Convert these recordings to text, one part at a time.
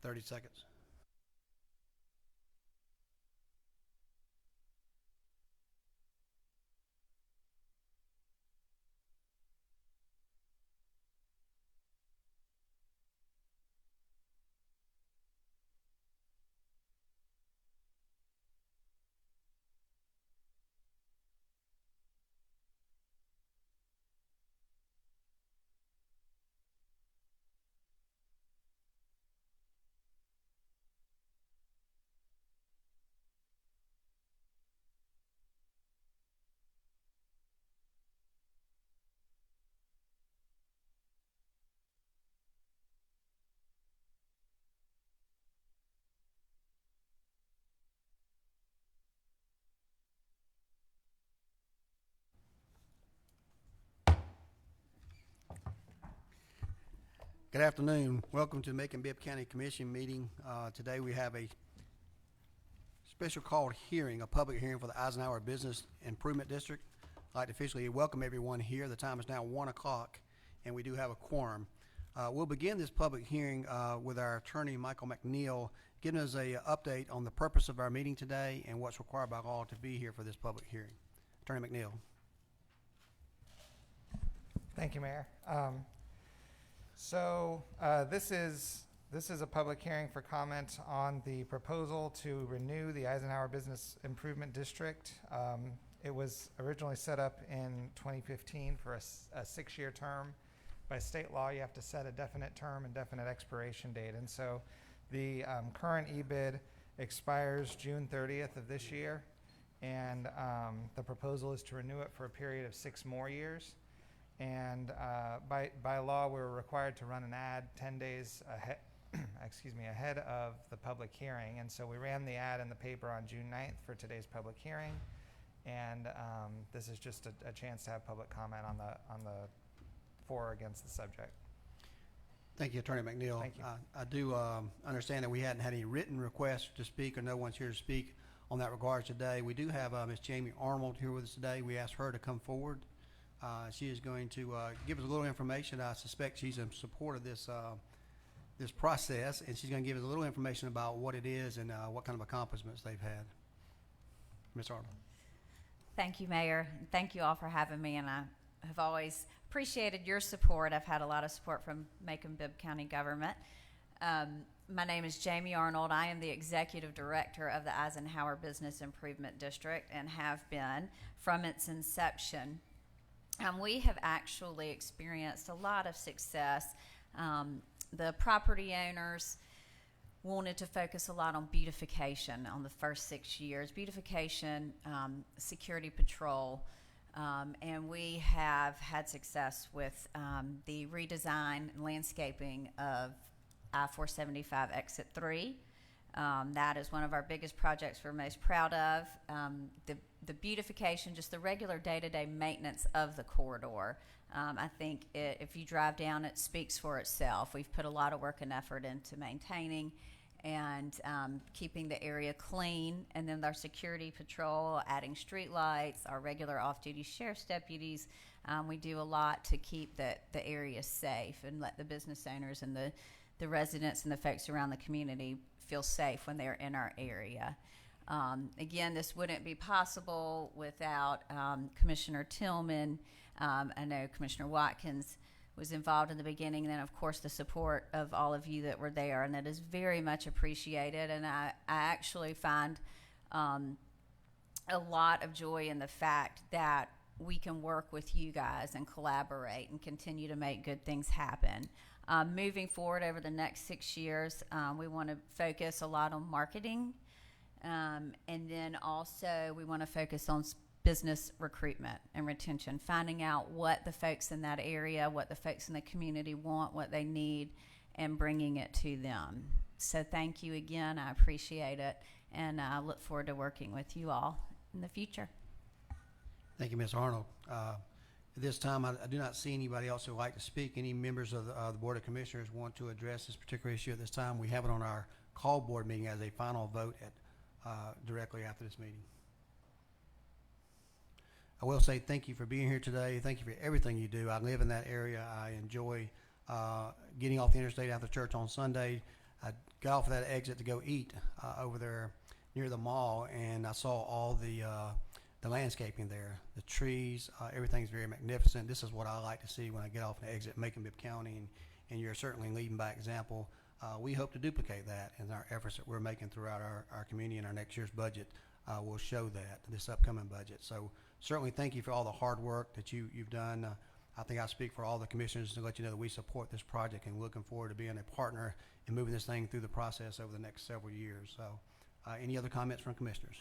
30 seconds. Good afternoon. Welcome to the Macon-Bibb County Commission meeting. Today we have a special called hearing, a public hearing for the Eisenhower Business Improvement District. I'd like to officially welcome everyone here. The time is now 1 o'clock and we do have a quorum. We'll begin this public hearing with our attorney, Michael McNeil, giving us a update on the purpose of our meeting today and what's required by law to be here for this public hearing. Attorney McNeil. Thank you, Mayor. This is a public hearing for comment on the proposal to renew the Eisenhower Business Improvement District. It was originally set up in 2015 for a 6-year term. By state law, you have to set a definite term and definite expiration date. And so the current EBID expires June 30th of this year. And the proposal is to renew it for a period of 6 more years. And by law, we're required to run an ad 10 days ahead, ahead of the public hearing. And so we ran the ad in the paper on June 9th for today's public hearing. And this is just a chance to have public comment on the for or against the subject. Thank you, Attorney McNeil. Thank you. I do understand that we hadn't had any written requests to speak, or no one's here to speak on that regard today. We do have Ms. Jamie Arnold here with us today. We asked her to come forward. She is going to give us a little information. I suspect she's in support of this this process, and she's going to give us a little information about what it is and what kind of accomplishments they've had. Ms. Arnold. Thank you, Mayor. Thank you all for having me, and I have always appreciated your support. I've had a lot of support from Macon-Bibb County government. My name is Jamie Arnold. I am the Executive Director of the Eisenhower Business Improvement District and have been from its inception. We have actually experienced a lot of success. The property owners wanted to focus a lot on beautification on the first 6 years, beautification, security patrol, and we have had success with the redesign and landscaping of I-475 Exit 3. That is one of our biggest projects we're most proud of. The beautification, just the regular day-to-day maintenance of the corridor. I think if you drive down, it speaks for itself. We've put a lot of work and effort into maintaining and keeping the area clean. And then our security patrol, adding street lights, our regular off-duty sheriff's deputies. We do a lot to keep the area safe and let the business owners and the residents and the folks around the community feel safe when they're in our area. Again, this wouldn't be possible without Commissioner Tillman. I know Commissioner Watkins was involved in the beginning, and then of course the support of all of you that were there, and that is very much appreciated. And I actually find a lot of joy in the fact that we can work with you guys and collaborate and continue to make good things happen. Moving forward over the next 6 years, we want to focus a lot on marketing, and then also we want to focus on business recruitment and retention, finding out what the folks in that area, what the folks in the community want, what they need, and bringing it to them. So thank you again. I appreciate it, and I look forward to working with you all in the future. Thank you, Ms. Arnold. At this time, I do not see anybody else who would like to speak. Any members of the Board of Commissioners want to address this particular issue at this time? We have it on our call board meeting as a final vote directly after this meeting. I will say thank you for being here today. Thank you for everything you do. I live in that area. I enjoy getting off the interstate after church on Sunday, I got off that exit to go eat over there near the mall, and I saw all the landscaping there, the trees, everything's very magnificent. This is what I like to see when I get off the exit Macon-Bibb County, and you're certainly leading by example. We hope to duplicate that in our efforts that we're making throughout our community, and our next year's budget will show that, this upcoming budget. So certainly thank you for all the hard work that you've done. I think I speak for all the commissioners to let you know that we support this project and looking forward to being a partner in moving this thing through the process over the next several years. So any other comments from commissioners?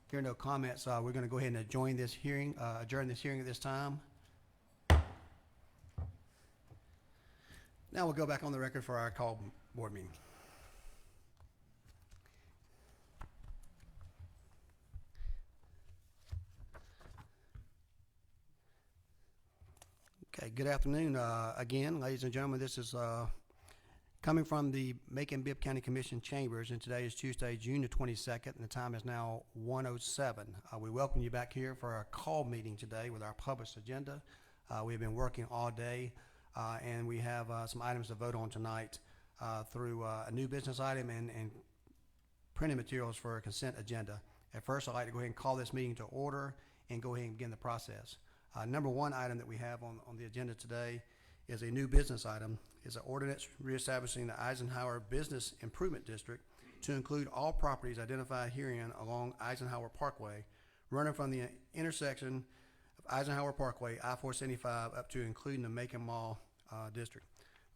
Hearing no comments, we're going to go ahead and adjourn this hearing at this time. Now we'll go back on the record for our call board meeting. Okay, good afternoon again, ladies and gentlemen. This is coming from the Macon-Bibb County Commission chambers, and today is Tuesday, June the 22nd, and the time is now 1:07. We welcome you back here for our call meeting today with our published agenda. We've been working all day, and we have some items to vote on tonight through a new business item and printed materials for a consent agenda. At first, I'd like to go ahead and call this meeting to order and go ahead and begin the process. Number one item that we have on the agenda today is a new business item, is an ordinance reestablishing the Eisenhower Business Improvement District to include all properties identified herein along Eisenhower Parkway, running from the intersection of Eisenhower Parkway, I-475, up to including the Macon Mall District.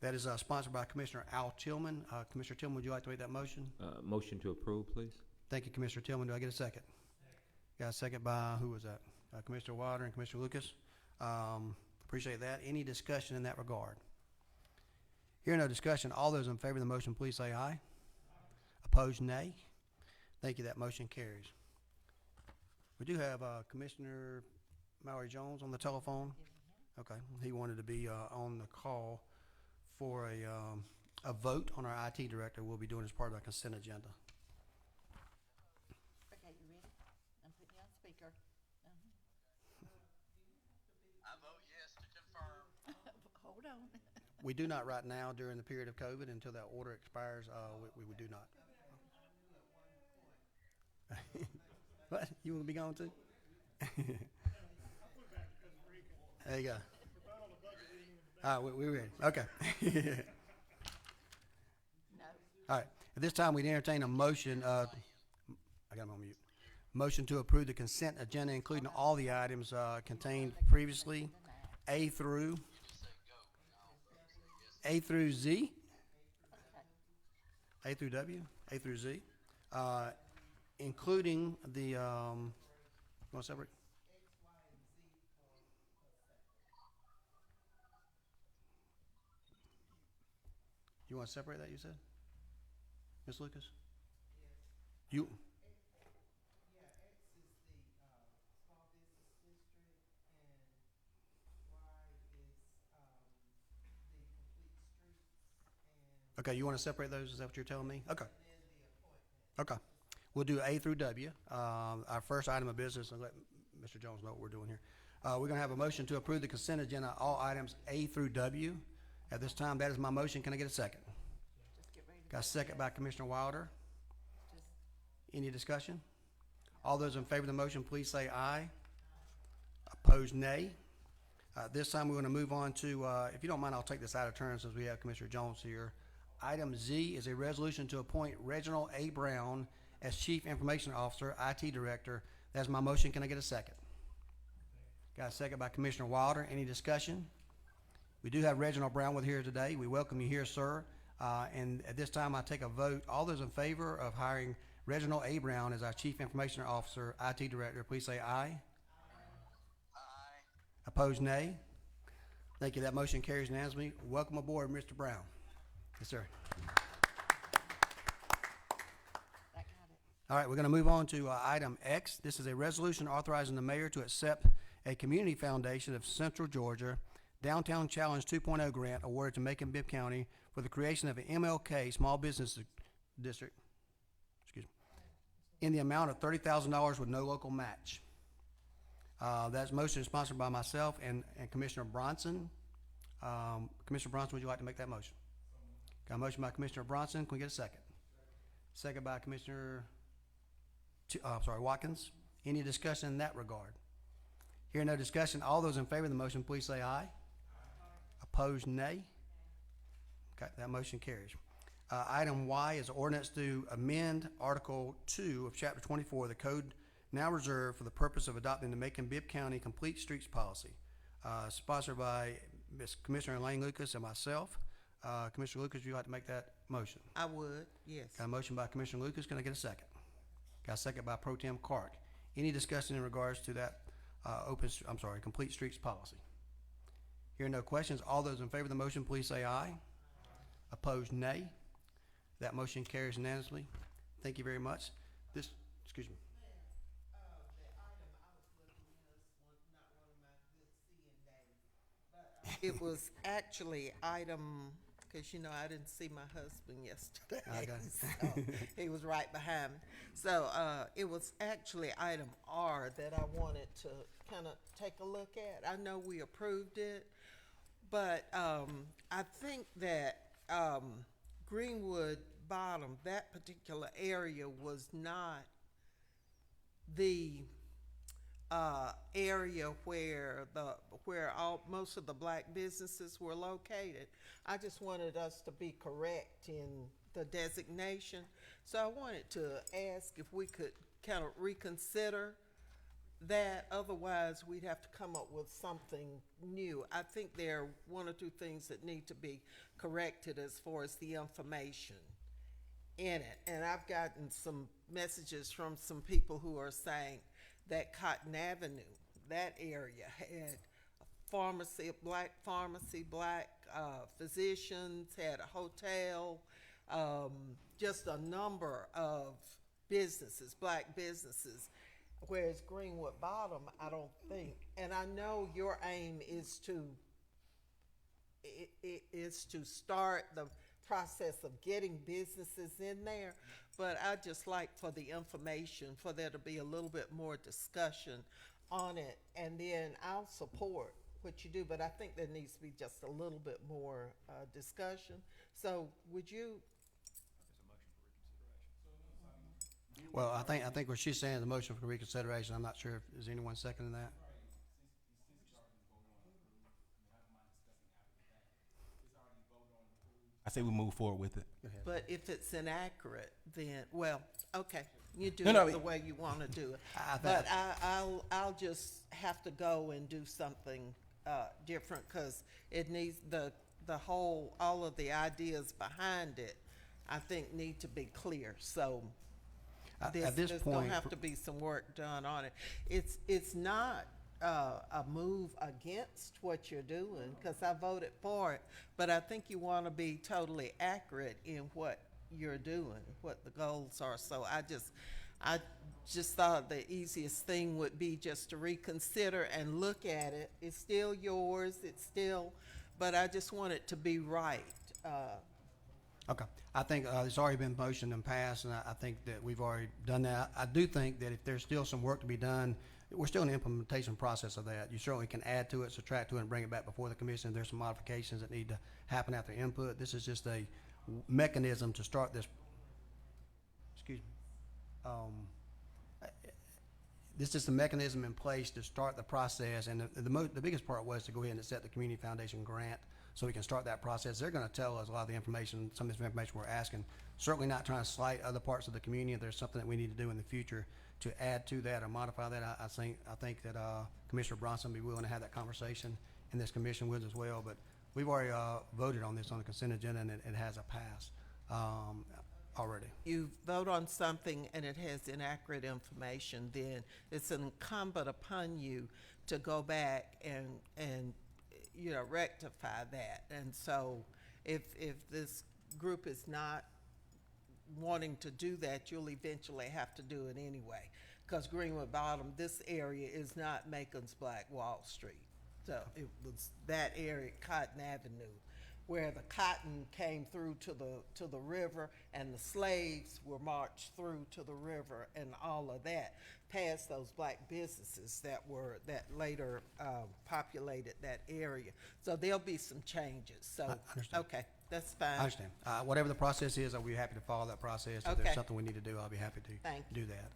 That is sponsored by Commissioner Al Tillman. Commissioner Tillman, would you like to make that motion? Motion to approve, please. Thank you, Commissioner Tillman. Do I get a second? Got a second by, who was that? Commissioner Wilder and Commissioner Lucas. Appreciate that. Any discussion in that regard? Hearing no discussion, all those in favor of the motion, please say aye. Opposed, nay. Thank you. That motion carries. We do have Commissioner Mallory Jones on the telephone. Okay. He wanted to be on the call for a vote on our IT director. We'll be doing as part of our consent agenda. Okay, you ready? I'm putting you on speaker. I vote yes to confirm. Hold on. We do not right now during the period of COVID until that order expires. We do not. What? You want to be gone too? There you go. All right, we're ready. Okay. No. All right. At this time, we'd entertain a motion. I got him on mute. Motion to approve the consent agenda, including all the items contained previously, A through Z, A through W, A through Z, including the. You want to separate? You want to separate that? You said, Ms. Lucas. You. Okay, you want to separate those? Is that what you're telling me? Okay. Okay. We'll do A through W. Our first item of business, and let Mr. Jones know what we're doing here. We're going to have a motion to approve the consent agenda, all items A through W. At this time, that is my motion. Can I get a second? Just get ready to Got a vote. second by Commissioner Wilder. Just Any discussion? All those in favor of the motion, please say aye. Opposed, nay. This time, we're going to move on to, if you don't mind, I'll take this out of turn since we have Commissioner Jones here. Item Z is a resolution to appoint Reginald A. Brown as Chief Information Officer, IT Director. That's my motion. Can I get a second? Got a second by Commissioner Wilder. Any discussion? We do have Reginald Brown with here today. We welcome you here, sir. And at this time, I take a vote. All those in favor of hiring Reginald A. Brown as our Chief Information Officer, IT Director, please say aye. Aye. Opposed, nay. Thank you. That motion carries unanimously. Welcome aboard, Mr. Brown. Yes, sir. that got it. All right, we're going to move on to item X. This is a resolution authorizing the mayor to accept a Community Foundation of Central Georgia Downtown Challenge 2.0 grant awarded to Macon-Bibb County for the creation of an MLK Small Business District, in the amount of $30,000 with no local match. That motion is sponsored by myself and Commissioner Bronson. Commissioner Bronson, would you like to make that motion? Got a motion by Commissioner Bronson. Can we get a second? Second by Commissioner, Watkins. Any discussion in that regard? Hearing no discussion, all those in favor of the motion, please say aye. Opposed, nay. Okay, that motion carries. Item Y is ordinance to amend Article 2 of Chapter 24 of the Code now reserved for the purpose of adopting the Macon-Bibb County Complete Streets Policy, sponsored by Commissioner Elaine Lucas and myself. Commissioner Lucas, would you like to make that motion? I would, yes. Got a motion by Commissioner Lucas. Can I get a second? Got a second by Pro Tem Clark. Any discussion in regards to that Complete Streets Policy? Hearing no questions, all those in favor of the motion, please say aye. Opposed, nay. That motion carries unanimously. Thank you very much. Excuse me. The item I was looking at not one of my good seeing days, but It was actually item, because I didn't see my husband yesterday. I got it. So he was right behind me. So it was actually item R that I wanted to kind of take a look at. I know we approved it, but I think that Greenwood Bottom, that particular area was not the area where most of the black businesses were located. I just wanted us to be correct in the designation. So I wanted to ask if we could kind of reconsider that. Otherwise, we'd have to come up with something new. I think there are one or two things that need to be corrected as far as the information in it. And I've gotten some messages from some people who are saying that Cotton Avenue, that area, had a pharmacy, a black pharmacy, black physicians, had a hotel, just a number of businesses, black businesses. Whereas Greenwood Bottom, I don't think, and I know your aim is to start the process of getting businesses in there, but I just like for the information, for there to be a little bit more discussion on it, and then I'll support what you do, but I think there needs to be just a little bit more discussion. So would you? Well, I think what she's saying is a motion for reconsideration. I'm not sure if is anyone seconding that. I say we move forward with it. But if it's inaccurate, then, well, okay, you do No, it the way you want to do it. But I'll just have to go and do something different, because it needs all of the ideas behind it, I think, need to be clear. So At there's this gonna point, have to be some work done on it. It's not a move against what you're doing, because I voted for it, but I think you want to be totally accurate in what you're doing, what the goals are. So I just thought the easiest thing would be just to reconsider and look at it. It's still yours, but I just want it to be right. okay. I think it's already been motioned and passed, and I think that we've already done that. I do think that if there's still some work to be done, we're still in the implementation process of that. You certainly can add to it, subtract to it, and bring it back before the commission. There's some modifications that need to happen after input. This is just a mechanism to start this. Excuse me. This is the mechanism in place to start the process, and the biggest part was to go ahead and set the community foundation grant so we can start that process. They're going to tell us a lot of the information, some of this information we're asking. Certainly not trying to slight other parts of the community. If there's something that we need to do in the future to add to that or modify that, I think that Commissioner Bronson will be willing to have that conversation, and this commission will as well. But we've already voted on this on the consent agenda, and it has a pass already. You vote on something and it has inaccurate information, then it's incumbent upon you to go back and rectify that. And so if this group is not wanting to do that, you'll eventually have to do it anyway, because Greenwood Bottom, this area is not Macon's Black Wall Street. So it was that area, Cotton Avenue, where the cotton came through to the river, and the slaves were marched through to the river, and all of that, past those black businesses that later populated that area. So there'll be some changes. So I understand. okay, That's I fine. understand. Whatever the process is, I'll be happy to follow that process. If Okay. there's something we need to do, I'll be happy to Thank do that.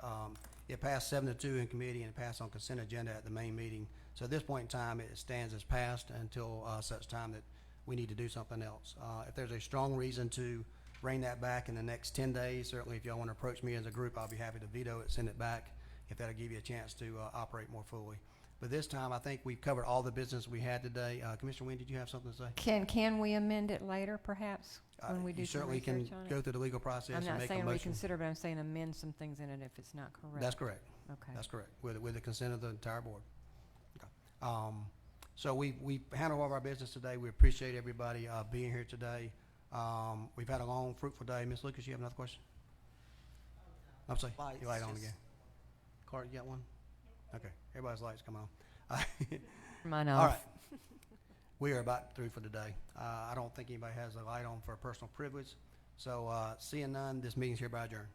It passed 7-2 in committee and it passed on consent agenda at the main meeting. So at this point in time, it stands as passed until such time that we need to do something else. If there's a strong reason to bring that back in the next 10 days, certainly if y'all want to approach me as a group, I'll be happy to veto it, send it back, if that'll give you a chance to operate more fully. But this time, I think we've covered all the business we had today. Commissioner Wynn, did you have something to say? Can we amend it later, perhaps, when we do You some certainly can research on go it? through the legal process I'm and not make a saying motion. reconsider, but I'm saying amend some things in it if it's not correct. That's correct. Okay. That's correct, with the consent of the entire board. Okay. So we handled all of our business today. We appreciate everybody being here today. We've had a long, fruitful day. Ms. Lucas, you have another question? I'm sorry, Lights your light on just- again. Clark, you got one? Okay, everybody's lights come on. Mine All off. right. We are about through for today. I don't think anybody has a light on for personal privilege. So seeing none, this meeting's hereby adjourned.